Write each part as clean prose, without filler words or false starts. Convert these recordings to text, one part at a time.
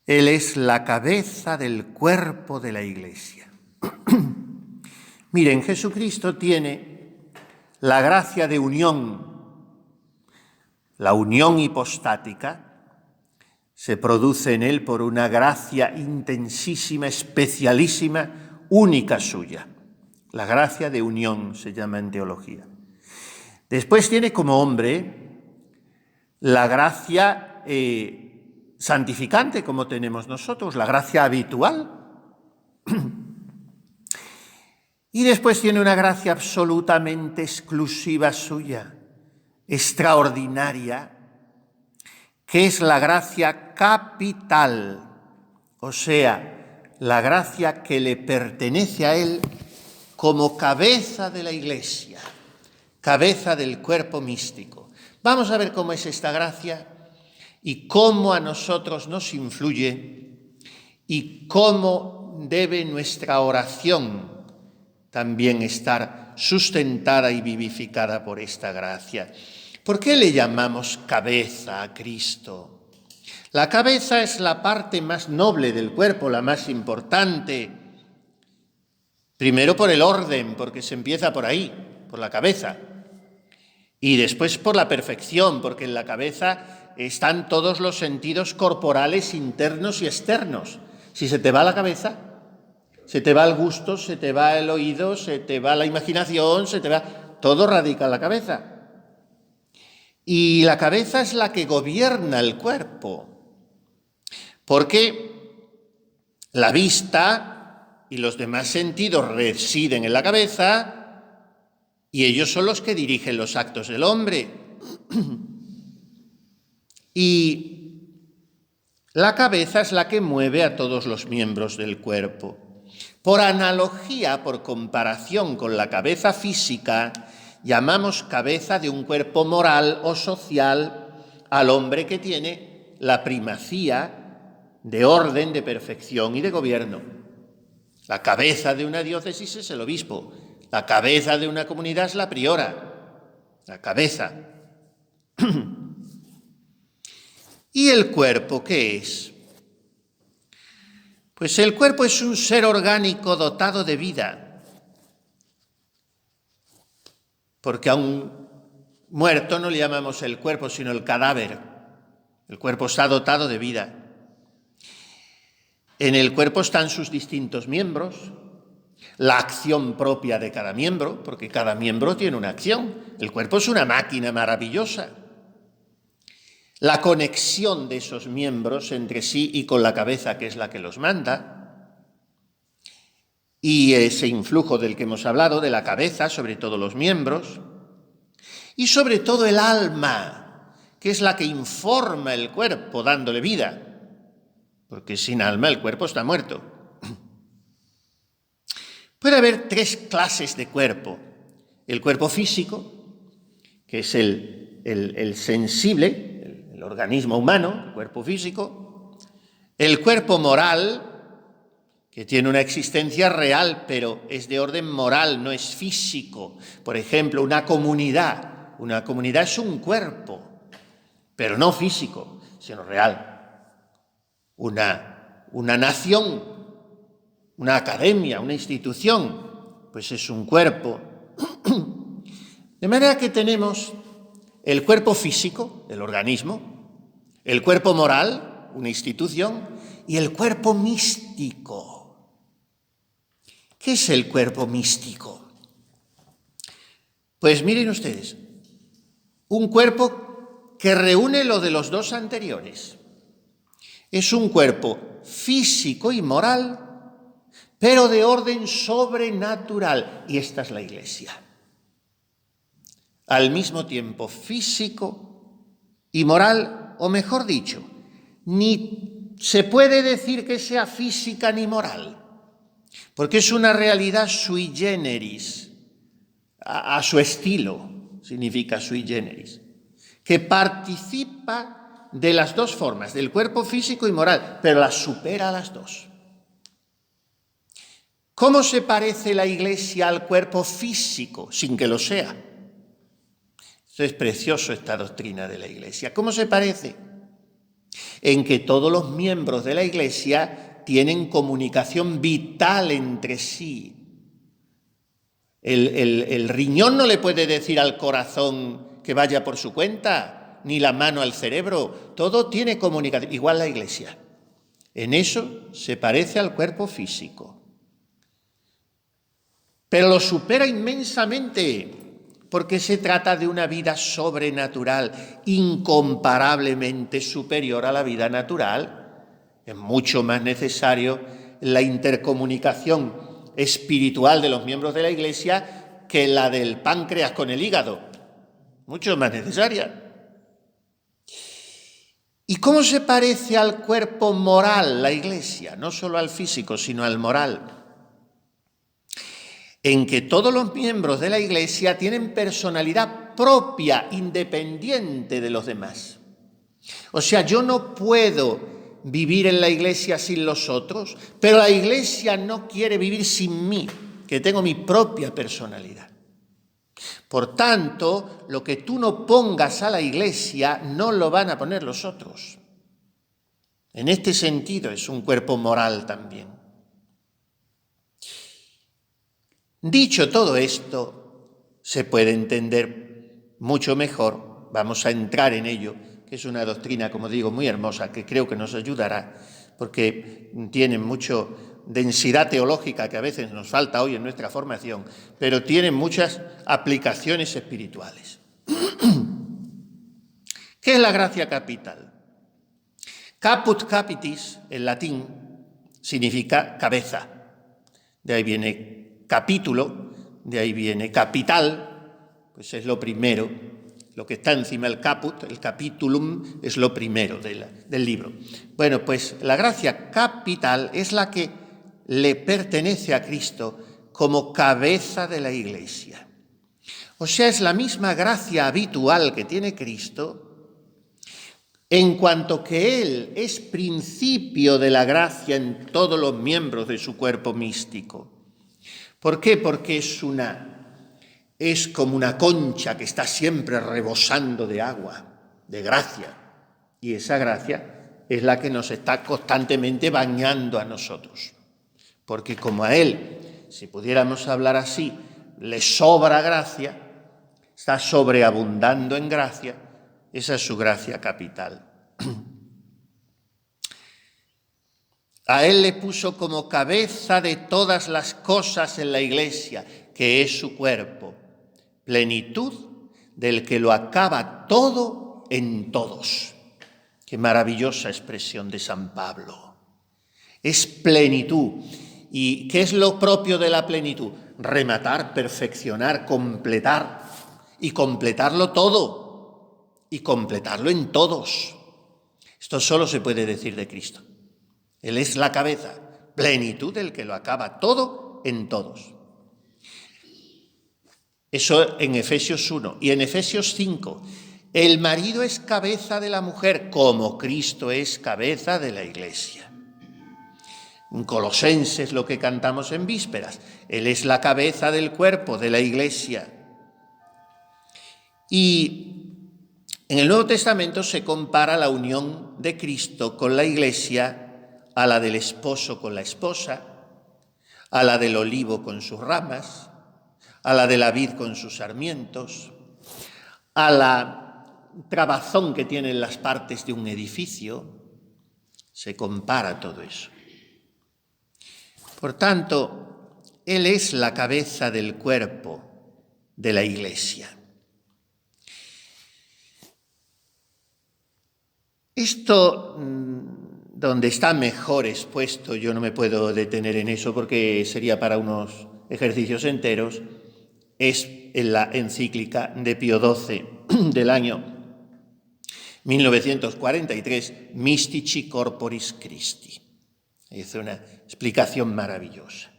Él es la cabeza del cuerpo de la Iglesia. Miren, Jesucristo tiene la gracia de unión. La unión hipostática se produce en él por una gracia intensísima, especialísima, única suya. La gracia de unión se llama en teología. Después tiene como hombre la gracia santificante, como tenemos nosotros, la gracia habitual. Y después tiene una gracia absolutamente exclusiva suya, extraordinaria, que es la gracia capital, o sea, la gracia que le pertenece a él como cabeza de la Iglesia, cabeza del cuerpo místico. Vamos a ver cómo es esta gracia y cómo a nosotros nos influye y cómo debe nuestra oración también estar sustentada y vivificada por esta gracia. ¿Por qué le llamamos cabeza a Cristo? La cabeza es la parte más noble del cuerpo, la más importante. Primero por el orden, porque se empieza por ahí, por la cabeza. Y después por la perfección, porque en la cabeza están todos los sentidos corporales internos y externos. Si se te va la cabeza, se te va el gusto, se te va el oído, se te va la imaginación, se te va... Todo radica en la cabeza. Y la cabeza es la que gobierna el cuerpo, porque la vista y los demás sentidos residen en la cabeza y ellos son los que dirigen los actos del hombre. Y la cabeza es la que mueve a todos los miembros del cuerpo. Por analogía, por comparación con la cabeza física, llamamos cabeza de un cuerpo moral o social al hombre que tiene la primacía de orden, de perfección y de gobierno. La cabeza de una diócesis es el obispo, la cabeza de una comunidad es la priora, la cabeza. ¿Y el cuerpo qué es? Pues el cuerpo es un ser orgánico dotado de vida, porque a un muerto no le llamamos el cuerpo, sino el cadáver. El cuerpo está dotado de vida. En el cuerpo están sus distintos miembros, la acción propia de cada miembro, porque cada miembro tiene una acción. El cuerpo es una máquina maravillosa. La conexión de esos miembros entre sí y con la cabeza, que es la que los manda, y ese influjo del que hemos hablado, de la cabeza sobre todos los miembros, y sobre todo el alma, que es la que informa el cuerpo dándole vida, porque sin alma el cuerpo está muerto. Puede haber tres clases de cuerpo: el cuerpo físico, que es el sensible, el organismo humano, el cuerpo físico; el cuerpo moral, que tiene una existencia real, pero es de orden moral, no es físico. Por ejemplo, una comunidad es un cuerpo, pero no físico, sino real. Una nación, una academia, una institución, pues es un cuerpo. De manera que tenemos el cuerpo físico, el organismo, el cuerpo moral, una institución, y el cuerpo místico. ¿Qué es el cuerpo místico? Pues miren ustedes, un cuerpo que reúne lo de los dos anteriores. Es un cuerpo físico y moral, pero de orden sobrenatural, y esta es la Iglesia. Al mismo tiempo físico y moral, o mejor dicho, ni se puede decir que sea física ni moral, porque es una realidad sui generis, a su estilo, significa sui generis, que participa de las dos formas, del cuerpo físico y moral, pero las supera a las dos. ¿Cómo se parece la Iglesia al cuerpo físico, sin que lo sea? Esto es precioso, esta doctrina de la Iglesia. ¿Cómo se parece? en que todos los miembros de la Iglesia tienen comunicación vital entre sí. El riñón no le puede decir al corazón que vaya por su cuenta, ni la mano al cerebro. Todo tiene comunicación. Igual la Iglesia. En eso se parece al cuerpo físico. Pero lo supera inmensamente, porque se trata de una vida sobrenatural, incomparablemente superior a la vida natural. Es mucho más necesario la intercomunicación espiritual de los miembros de la Iglesia que la del páncreas con el hígado. Mucho más necesaria. ¿Y cómo se parece al cuerpo moral la Iglesia? No solo al físico, sino al moral. En que todos los miembros de la Iglesia tienen personalidad propia, independiente de los demás. O sea, yo no puedo vivir en la Iglesia sin los otros, pero la Iglesia no quiere vivir sin mí, que tengo mi propia personalidad. Por tanto, lo que tú no pongas a la Iglesia no lo van a poner los otros. En este sentido es un cuerpo moral también. Dicho todo esto, se puede entender mucho mejor, vamos a entrar en ello, que es una doctrina, como digo, muy hermosa, que creo que nos ayudará, porque tiene mucha densidad teológica que a veces nos falta hoy en nuestra formación, pero tiene muchas aplicaciones espirituales. ¿Qué es la gracia capital? Caput capitis, en latín, significa cabeza. De ahí viene capítulo, de ahí viene capital, pues es lo primero, lo que está encima del caput, el capitulum, es lo primero del libro. Bueno, pues la gracia capital es la que le pertenece a Cristo como cabeza de la Iglesia. O sea, es la misma gracia habitual que tiene Cristo, en cuanto que Él es principio de la gracia en todos los miembros de su cuerpo místico. ¿Por qué? Porque es como una concha que está siempre rebosando de agua, de gracia. Y esa gracia es la que nos está constantemente bañando a nosotros. Porque como a Él, si pudiéramos hablar así, le sobra gracia, está sobreabundando en gracia, esa es su gracia capital. A Él le puso como cabeza de todas las cosas en la Iglesia, que es su cuerpo, plenitud del que lo acaba todo en todos. Qué maravillosa expresión de San Pablo. Es plenitud. ¿Y qué es lo propio de la plenitud? Rematar, perfeccionar, completar. Y completarlo todo. Y completarlo en todos. Esto solo se puede decir de Cristo. Él es la cabeza, plenitud del que lo acaba todo en todos. Eso en Efesios 1. Y en Efesios 5, el marido es cabeza de la mujer, como Cristo es cabeza de la Iglesia. En Colosenses, lo que cantamos en vísperas, Él es la cabeza del cuerpo de la Iglesia. Y en el Nuevo Testamento se compara la unión de Cristo con la Iglesia a la del esposo con la esposa, a la del olivo con sus ramas, a la de la vid con sus sarmientos, a la trabazón que tienen las partes de un edificio. Se compara todo eso. Por tanto, Él es la cabeza del cuerpo de la Iglesia. Esto, donde está mejor expuesto, yo no me puedo detener en eso porque sería para unos ejercicios enteros, es en la encíclica de Pío XII del año 1943, Mystici Corporis Christi. Hizo una explicación maravillosa.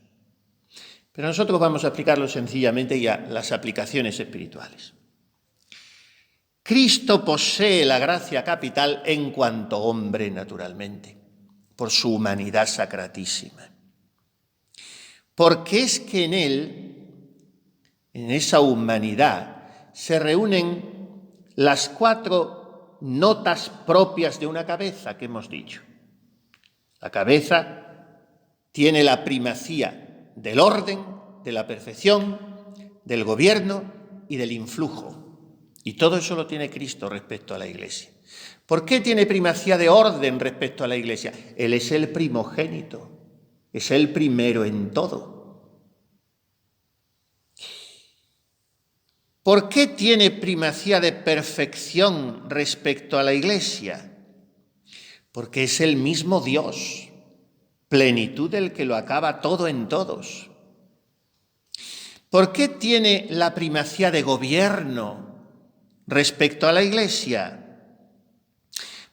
Pero nosotros vamos a aplicarlo sencillamente ya las aplicaciones espirituales. Cristo posee la gracia capital en cuanto hombre, naturalmente, por su humanidad sacratísima. Porque es que en Él, en esa humanidad, se reúnen las 4 notas propias de una cabeza que hemos dicho. La cabeza tiene la primacía del orden, de la perfección, del gobierno y del influjo. Y todo eso lo tiene Cristo respecto a la Iglesia. ¿Por qué tiene primacía de orden respecto a la Iglesia? Él es el primogénito, es el primero en todo. ¿Por qué tiene primacía de perfección respecto a la Iglesia? Porque es el mismo Dios, plenitud del que lo acaba todo en todos. ¿Por qué tiene la primacía de gobierno respecto a la Iglesia?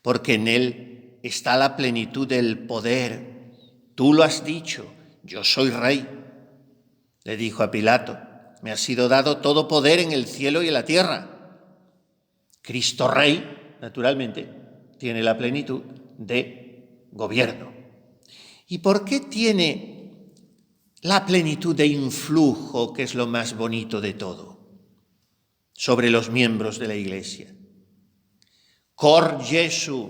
Porque en él está la plenitud del poder. Tú lo has dicho, yo soy rey, le dijo a Pilato. Me ha sido dado todo poder en el cielo y en la tierra. Cristo Rey, naturalmente, tiene la plenitud de gobierno. ¿Y por qué tiene la plenitud de influjo, que es lo más bonito de todo, sobre los miembros de la Iglesia? Cor Jesu,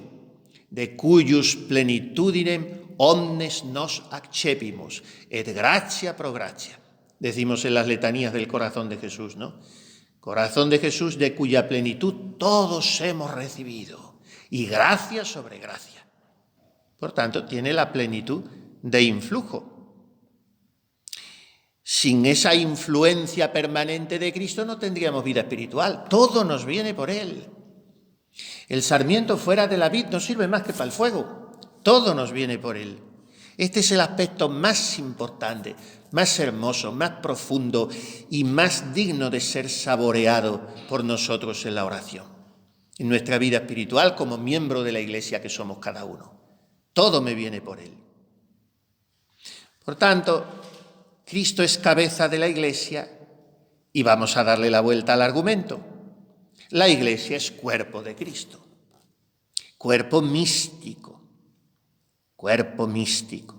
de cuius plenitudinem omnes nos accepimus, et gratia pro gratia. Decimos en las letanías del corazón de Jesús, ¿no? Corazón de Jesús, de cuya plenitud todos hemos recibido, y gracia sobre gracia. Por tanto, tiene la plenitud de influjo. Sin esa influencia permanente de Cristo no tendríamos vida espiritual. Todo nos viene por Él. El sarmiento fuera de la vid no sirve más que para el fuego. Todo nos viene por Él. Este es el aspecto más importante, más hermoso, más profundo y más digno de ser saboreado por nosotros en la oración, en nuestra vida espiritual como miembro de la Iglesia que somos cada uno. Todo me viene por Él. Por tanto, Cristo es cabeza de la Iglesia y vamos a darle la vuelta al argumento. La Iglesia es cuerpo de Cristo, cuerpo místico. Cuerpo místico.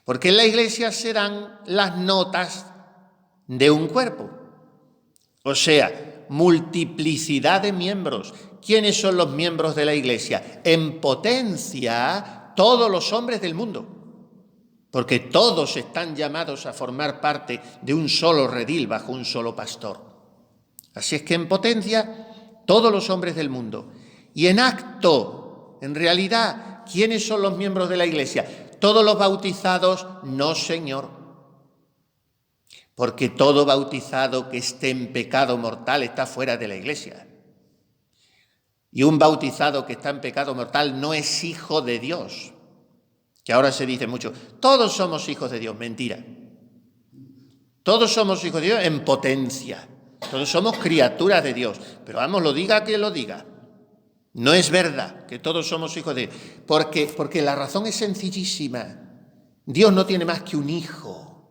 Porque en la Iglesia se dan las notas de un cuerpo. O sea, multiplicidad de miembros. ¿Quiénes son los miembros de la Iglesia? En potencia, todos los hombres del mundo. Porque todos están llamados a formar parte de un solo redil bajo un solo pastor. Así es que en potencia, todos los hombres del mundo. Y en acto, en realidad, ¿quiénes son los miembros de la Iglesia? Todos los bautizados, no, Señor. Porque todo bautizado que esté en pecado mortal está fuera de la Iglesia. Y un bautizado que está en pecado mortal no es hijo de Dios. Que ahora se dice mucho, todos somos hijos de Dios. Mentira. Todos somos hijos de Dios en potencia. Todos somos criaturas de Dios. Pero vamos, lo diga quien lo diga. No es verdad que todos somos hijos de Dios, porque la razón es sencillísima. Dios no tiene más que un hijo,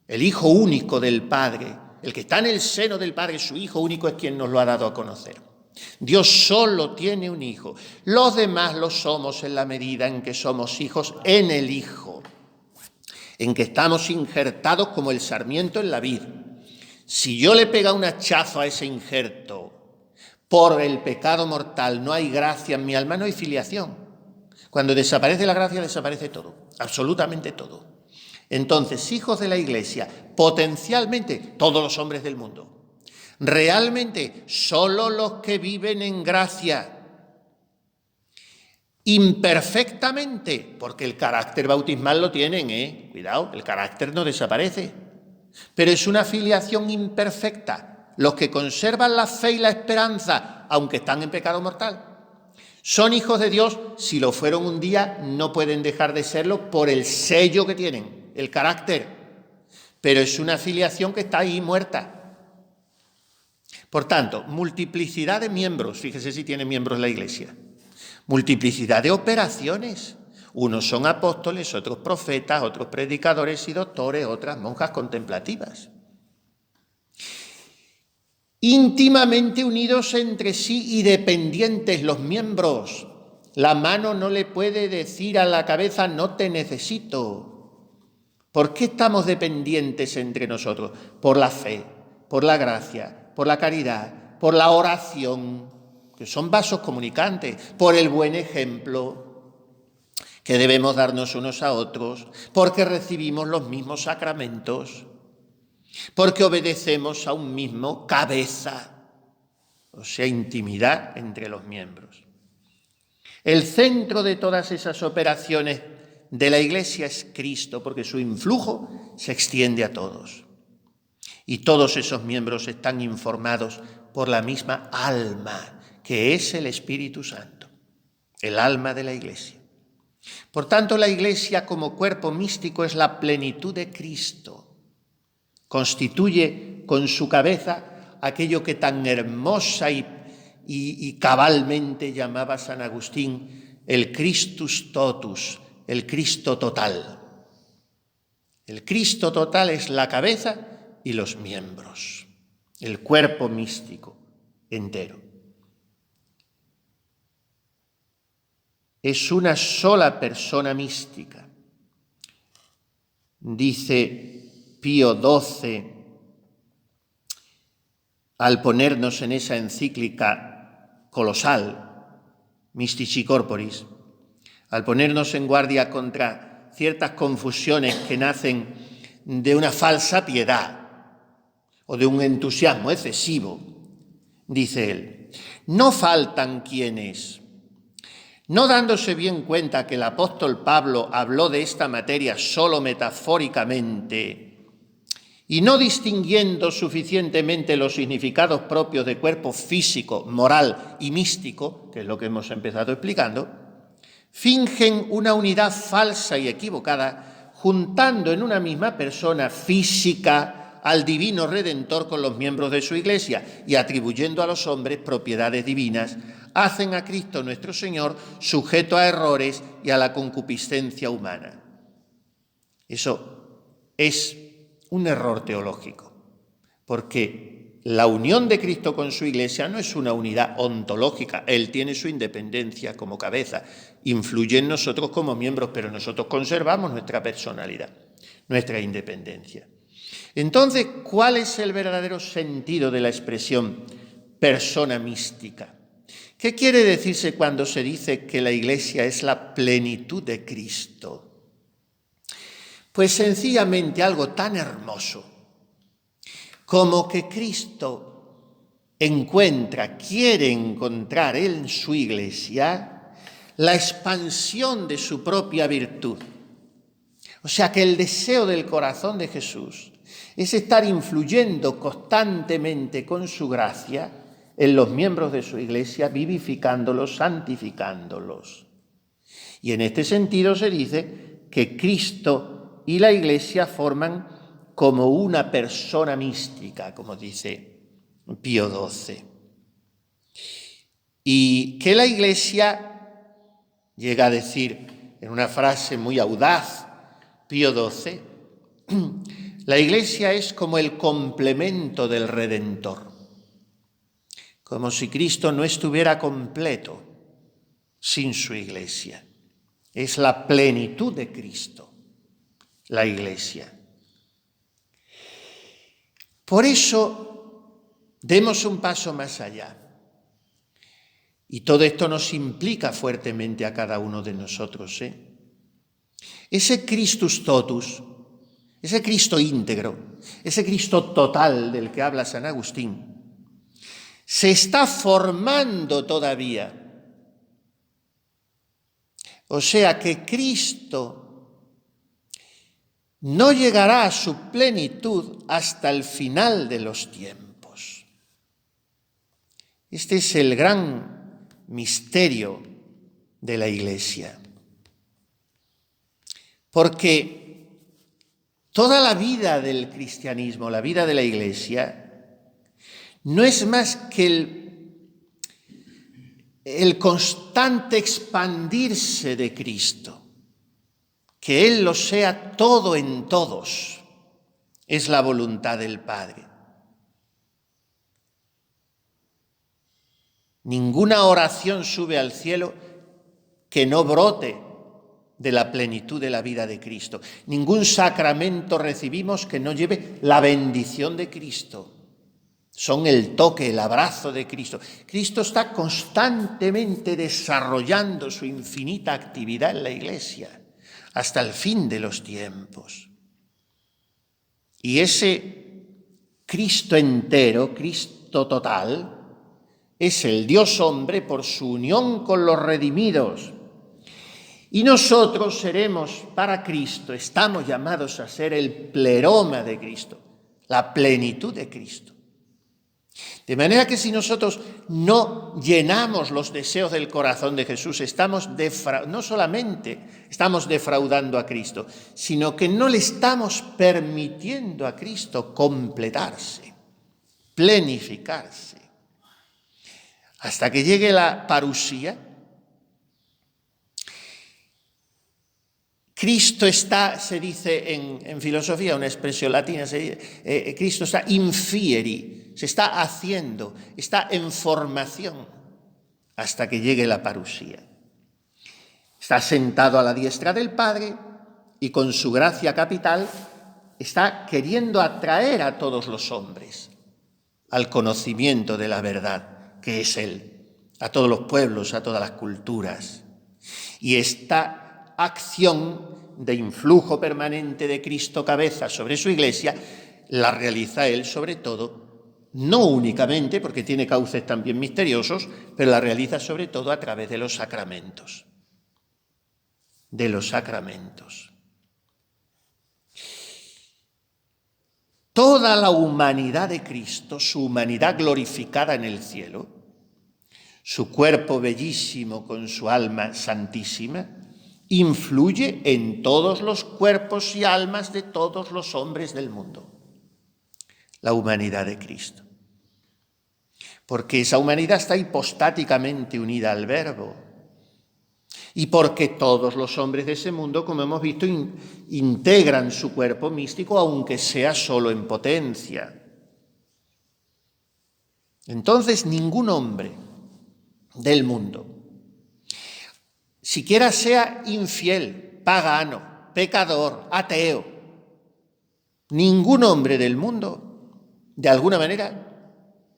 el hijo único del Padre. El que está en el seno del Padre, su hijo único, es quien nos lo ha dado a conocer. Dios solo tiene un hijo. Los demás lo somos en la medida en que somos hijos en el Hijo, en que estamos injertados como el sarmiento en la vid. Si yo le pega un hachazo a ese injerto, por el pecado mortal no hay gracia en mi alma, no hay filiación. Cuando desaparece la gracia, desaparece todo, absolutamente todo. Entonces, hijos de la Iglesia, potencialmente todos los hombres del mundo. Realmente, solo los que viven en gracia. Imperfectamente, porque el carácter bautismal lo tienen, cuidado, el carácter no desaparece. Pero es una filiación imperfecta. Los que conservan la fe y la esperanza, aunque están en pecado mortal, son hijos de Dios. Si lo fueron un día, no pueden dejar de serlo por el sello que tienen, el carácter. Pero es una filiación que está ahí muerta. Por tanto, multiplicidad de miembros. Fíjese si tiene miembros la Iglesia. Multiplicidad de operaciones. Unos son apóstoles, otros profetas, otros predicadores y doctores, otras monjas contemplativas. Íntimamente unidos entre sí y dependientes los miembros. La mano no le puede decir a la cabeza, no te necesito. ¿Por qué estamos dependientes entre nosotros? Por la fe, por la gracia, por la caridad, por la oración. que son vasos comunicantes, por el buen ejemplo que debemos darnos unos a otros, porque recibimos los mismos sacramentos, porque obedecemos a un mismo cabeza, o sea, intimidad entre los miembros. El centro de todas esas operaciones de la Iglesia es Cristo, porque su influjo se extiende a todos. Y todos esos miembros están informados por la misma alma, que es el Espíritu Santo, el alma de la Iglesia. Por tanto, la Iglesia como cuerpo místico es la plenitud de Cristo. Constituye con su cabeza aquello que tan hermosa y cabalmente llamaba San Agustín el Christus totus, el Cristo total. El Cristo total es la cabeza y los miembros, el cuerpo místico entero. Es una sola persona mística. Dice Pío XII, al ponernos en esa encíclica colosal, Mystici Corporis, al ponernos en guardia contra ciertas confusiones que nacen de una falsa piedad o de un entusiasmo excesivo, dice él, no faltan quienes, no dándose bien cuenta que el apóstol Pablo habló de esta materia solo metafóricamente y no distinguiendo suficientemente los significados propios de cuerpo físico, moral y místico, que es lo que hemos empezado explicando, fingen una unidad falsa y equivocada, juntando en una misma persona física al divino Redentor con los miembros de su Iglesia y atribuyendo a los hombres propiedades divinas, hacen a Cristo nuestro Señor sujeto a errores y a la concupiscencia humana. Eso es un error teológico, porque la unión de Cristo con su Iglesia no es una unidad ontológica. Él tiene su independencia como cabeza, influye en nosotros como miembros, pero nosotros conservamos nuestra personalidad, nuestra independencia. Entonces, ¿cuál es el verdadero sentido de la expresión persona mística? ¿Qué quiere decirse cuando se dice que la Iglesia es la plenitud de Cristo? Pues sencillamente algo tan hermoso como que Cristo quiere encontrar en su Iglesia la expansión de su propia virtud. O sea que el deseo del corazón de Jesús es estar influyendo constantemente con su gracia en los miembros de su Iglesia, vivificándolos, santificándolos. Y en este sentido se dice que Cristo y la Iglesia forman como una persona mística, como dice Pío XII. Y que la Iglesia, llega a decir en una frase muy audaz, Pío XII, la Iglesia es como el complemento del Redentor, como si Cristo no estuviera completo sin su Iglesia. Es la plenitud de Cristo, la Iglesia. Por eso, demos un paso más allá. Y todo esto nos implica fuertemente a cada uno de nosotros, Ese Christus totus, ese Cristo íntegro, ese Cristo total del que habla San Agustín, se está formando todavía. O sea que Cristo no llegará a su plenitud hasta el final de los tiempos. Este es el gran misterio de la Iglesia. Porque toda la vida del cristianismo, la vida de la Iglesia, no es más que el constante expandirse de Cristo, que Él lo sea todo en todos, es la voluntad del Padre. Ninguna oración sube al cielo que no brote de la plenitud de la vida de Cristo. Ningún sacramento recibimos que no lleve la bendición de Cristo son el toque, el abrazo de Cristo. Cristo está constantemente desarrollando su infinita actividad en la Iglesia hasta el fin de los tiempos. Y ese Cristo entero, Cristo total, es el Dios hombre por su unión con los redimidos. Y nosotros seremos para Cristo, estamos llamados a ser el pleroma de Cristo, la plenitud de Cristo. De manera que si nosotros no llenamos los deseos del corazón de Jesús, no solamente estamos defraudando a Cristo, sino que no le estamos permitiendo a Cristo completarse, plenificarse. Hasta que llegue la parusía, Cristo está, se dice en filosofía, una expresión latina, Cristo está in fieri, se está haciendo, está en formación hasta que llegue la parusía. Está sentado a la diestra del Padre y con su gracia capital está queriendo atraer a todos los hombres al conocimiento de la verdad, que es Él, a todos los pueblos, a todas las culturas. Y esta acción de influjo permanente de Cristo cabeza sobre su Iglesia la realiza Él sobre todo, no únicamente porque tiene cauces también misteriosos, pero la realiza sobre todo a través de los sacramentos. De los sacramentos. Toda la humanidad de Cristo, su humanidad glorificada en el cielo, su cuerpo bellísimo con su alma santísima, influye en todos los cuerpos y almas de todos los hombres del mundo. La humanidad de Cristo. Porque esa humanidad está hipostáticamente unida al Verbo. Y porque todos los hombres de ese mundo, como hemos visto, integran su cuerpo místico, aunque sea solo en potencia. Entonces, ningún hombre del mundo, siquiera sea infiel, pagano, pecador, ateo, ningún hombre del mundo, de alguna manera,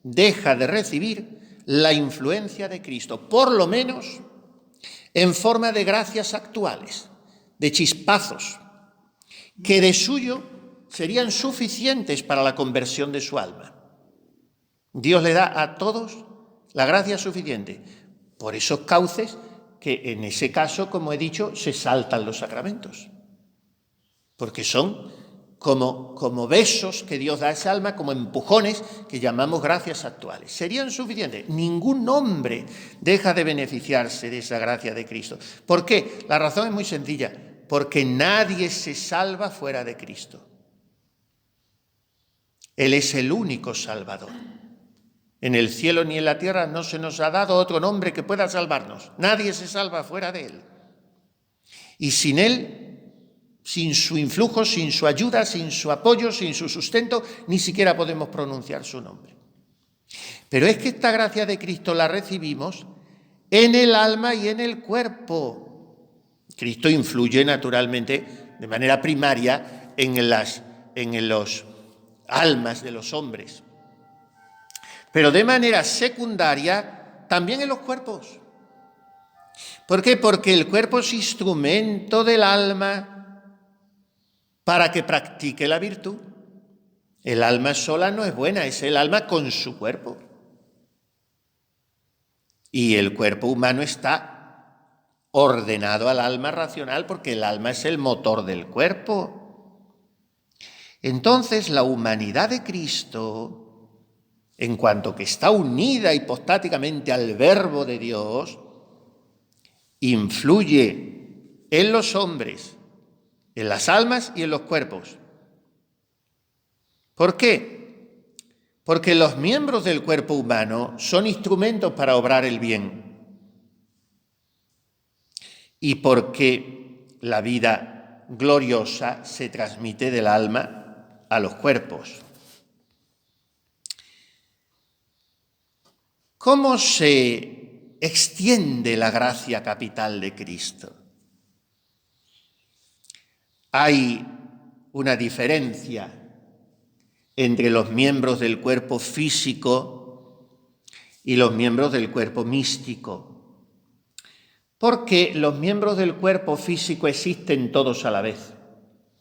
deja de recibir la influencia de Cristo, por lo menos en forma de gracias actuales, de chispazos, que de suyo serían suficientes para la conversión de su alma. Dios le da a todos la gracia suficiente por esos cauces que en ese caso, como he dicho, se saltan los sacramentos, porque son como besos que Dios da a esa alma, como empujones que llamamos gracias actuales. Serían suficientes. Ningún hombre deja de beneficiarse de esa gracia de Cristo. ¿Por qué? La razón es muy sencilla, porque nadie se salva fuera de Cristo. Él es el único Salvador. En el cielo ni en la tierra no se nos ha dado otro nombre que pueda salvarnos. Nadie se salva fuera de Él. Y sin Él, sin su influjo, sin su ayuda, sin su apoyo, sin su sustento, ni siquiera podemos pronunciar su nombre. Pero es que esta gracia de Cristo la recibimos en el alma y en el cuerpo. Cristo influye naturalmente de manera primaria en los almas de los hombres, pero de manera secundaria también en los cuerpos. ¿Por qué? Porque el cuerpo es instrumento del alma para que practique la virtud. El alma sola no es buena, es el alma con su cuerpo. Y el cuerpo humano está ordenado al alma racional porque el alma es el motor del cuerpo. Entonces, la humanidad de Cristo, en cuanto que está unida hipostáticamente al Verbo de Dios, influye en los hombres, en las almas y en los cuerpos. ¿Por qué? Porque los miembros del cuerpo humano son instrumentos para obrar el bien. Y porque la vida gloriosa se transmite del alma a los cuerpos. ¿Cómo se extiende la gracia capital de Cristo? Hay una diferencia entre los miembros del cuerpo físico y los miembros del cuerpo místico. Porque los miembros del cuerpo físico existen todos a la vez.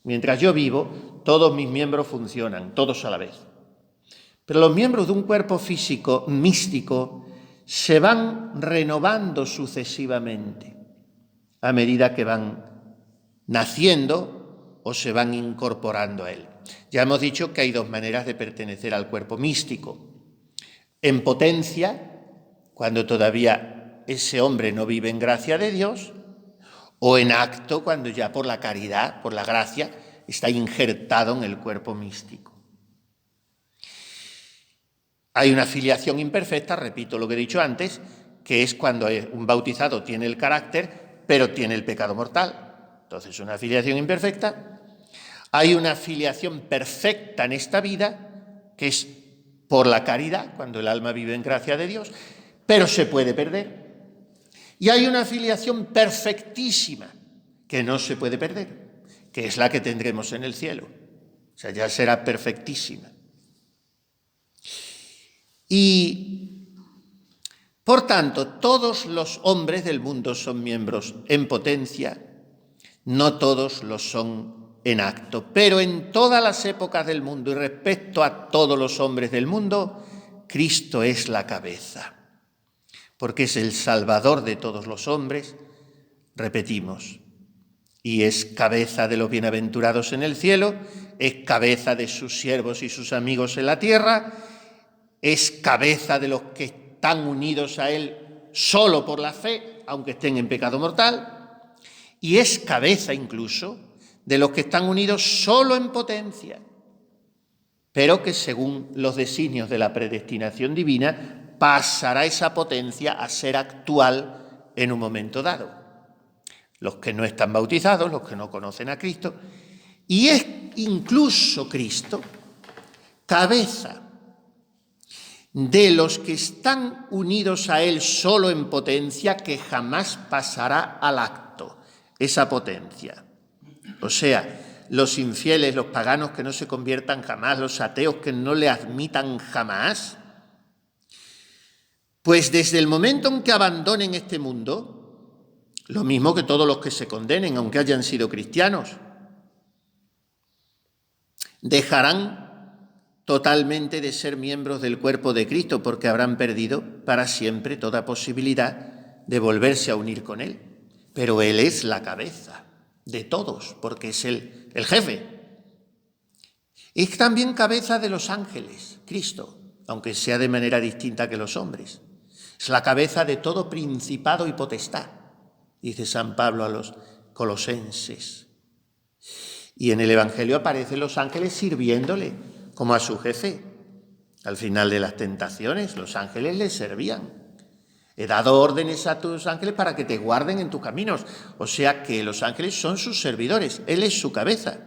Mientras yo vivo, todos mis miembros funcionan, todos a la vez. Pero los miembros de un cuerpo físico místico se van renovando sucesivamente a medida que van naciendo o se van incorporando a él. Ya hemos dicho que hay dos maneras de pertenecer al cuerpo místico. En potencia, cuando todavía ese hombre no vive en gracia de Dios, o en acto, cuando ya por la caridad, por la gracia, está injertado en el cuerpo místico. Hay una filiación imperfecta, repito lo que he dicho antes, que es cuando un bautizado tiene el carácter, pero tiene el pecado mortal. Entonces, una filiación imperfecta. Hay una filiación perfecta en esta vida, que es por la caridad, cuando el alma vive en gracia de Dios, pero se puede perder. Y hay una filiación perfectísima, que no se puede perder, que es la que tendremos en el cielo. O sea, ya será perfectísima. Y, por tanto, todos los hombres del mundo son miembros en potencia, no todos lo son en acto, pero en todas las épocas del mundo y respecto a todos los hombres del mundo, Cristo es la cabeza, porque es el Salvador de todos los hombres, repetimos, y es cabeza de los bienaventurados en el cielo, es cabeza de sus siervos y sus amigos en la tierra, es cabeza de los que están unidos a él solo por la fe, aunque estén en pecado mortal, y es cabeza incluso de los que están unidos solo en potencia, pero que según los designios de la predestinación divina pasará esa potencia a ser actual en un momento dado. Los que no están bautizados, los que no conocen a Cristo, y es incluso Cristo cabeza de los que están unidos a él solo en potencia, que jamás pasará al acto esa potencia. O sea, los infieles, los paganos que no se conviertan jamás, los ateos que no le admitan jamás, pues desde el momento en que abandonen este mundo, lo mismo que todos los que se condenen, aunque hayan sido cristianos, dejarán totalmente de ser miembros del cuerpo de Cristo, porque habrán perdido para siempre toda posibilidad de volverse a unir con él. Pero él es la cabeza de todos, porque es el jefe. Es también cabeza de los ángeles, Cristo, aunque sea de manera distinta que los hombres. Es la cabeza de todo principado y potestad, dice San Pablo a los colosenses. Y en el Evangelio aparecen los ángeles sirviéndole como a su jefe. Al final de las tentaciones, los ángeles le servían. He dado órdenes a tus ángeles para que te guarden en tus caminos. O sea que los ángeles son sus servidores, él es su cabeza.